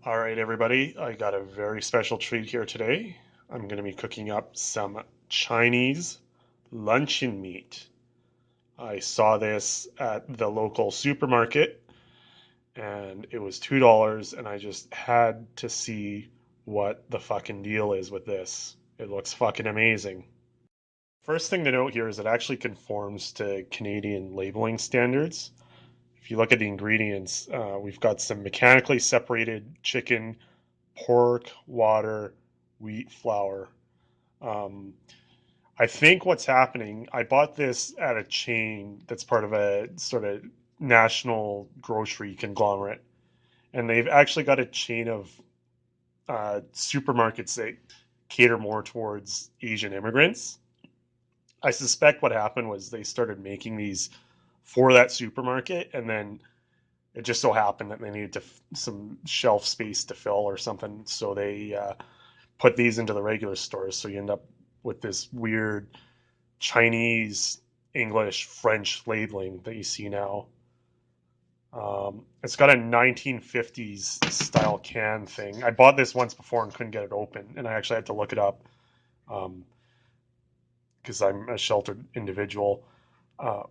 All right, everybody, I got a very special treat here today. I'm going to be cooking up some Chinese luncheon meat. I saw this at the local supermarket and it was $2 and I just had to see what the fucking deal is with this. It looks fucking amazing. First thing to note here is it actually conforms to Canadian labeling standards. If you look at the ingredients, we've got some mechanically separated chicken, pork, water, wheat, flour. Um, I think what's happening, I bought this at a chain that's part of a sort of national grocery conglomerate, and they've actually got a chain of supermarkets that cater more towards Asian immigrants. I suspect what happened was they started making these for that supermarket, and then it just so happened that they needed some shelf space to fill or something, so they put these into the regular stores. So you end up with this weird Chinese, English, French labeling that you see now. It's got a 1950s style can thing. I bought this once before and couldn't get it open, and I actually had to look it up because I'm a sheltered individual. Uh,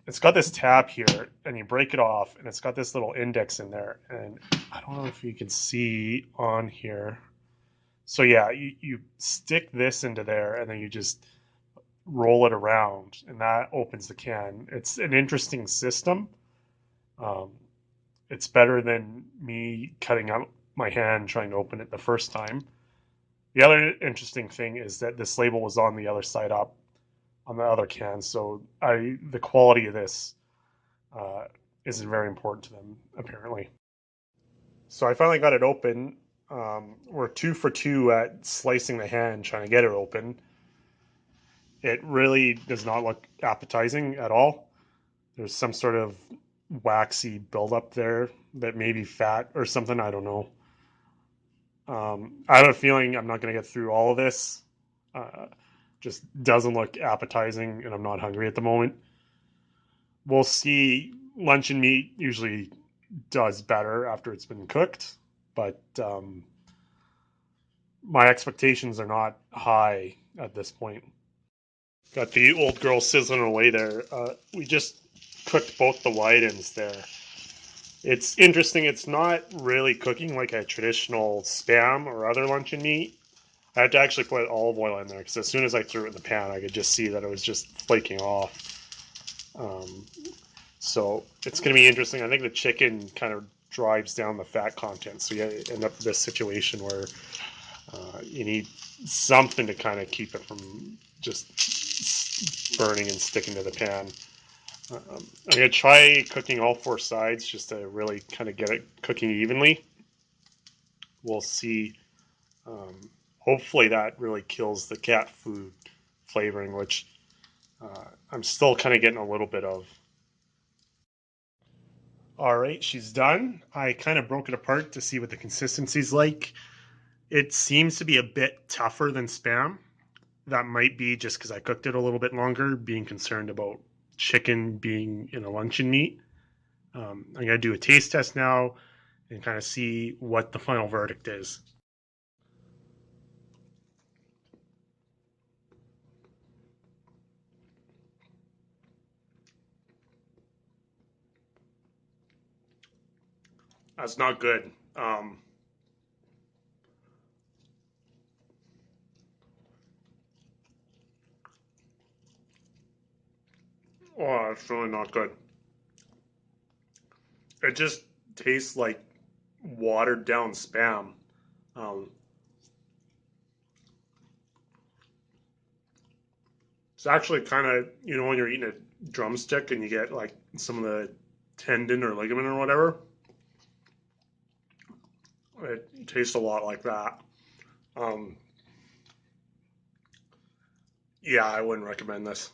it's got this tab here, and you break it off, and it's got this little index in there. And I don't know if you can see on here. So yeah, you stick this into there, and then you just roll it around, and that opens the can. It's an interesting system. Um, it's better than me cutting out my hand trying to open it the first time. The other interesting thing is that this label was on the other side up on the other can, so the quality of this uh, is very important to them apparently. So I finally got it open. We're 2 for 2 at slicing the hand trying to get it open. It really does not look appetizing at all. There's some sort of waxy buildup there that may be fat or something. I don't know. I have a feeling I'm not going to get through all of this. Uh, just doesn't look appetizing, and I'm not hungry at the moment. We'll see. Luncheon meat usually does better after it's been cooked, but my expectations are not high at this point. Got the old girl sizzling away there. We just cooked both the wide ends there. It's interesting. It's not really cooking like a traditional Spam or other luncheon meat. I had to actually put olive oil in there because as soon as I threw it in the pan, I could just see that it was just flaking off. Um, so it's going to be interesting. I think the chicken kind of drives down the fat content, so you end up with this situation where you need something to kind of keep it from just burning and sticking to the pan. I'm going to try cooking all 4 sides just to really kind of get it cooking evenly. We'll see. Hopefully that really kills the cat food flavoring, which I'm still kind of getting a little bit of. All right, she's done. I kind of broke it apart to see what the consistency's like. It seems to be a bit tougher than Spam. That might be just because I cooked it a little bit longer, being concerned about chicken being in a luncheon meat. I'm going to do a taste test now and kind of see what the final verdict is. That's not good. Oh, it's really not good. It just tastes like watered down Spam. Um, it's actually kind of, when you're eating a drumstick and you get like some of the tendon or ligament or whatever, it tastes a lot like that. Um, yeah, I wouldn't recommend this.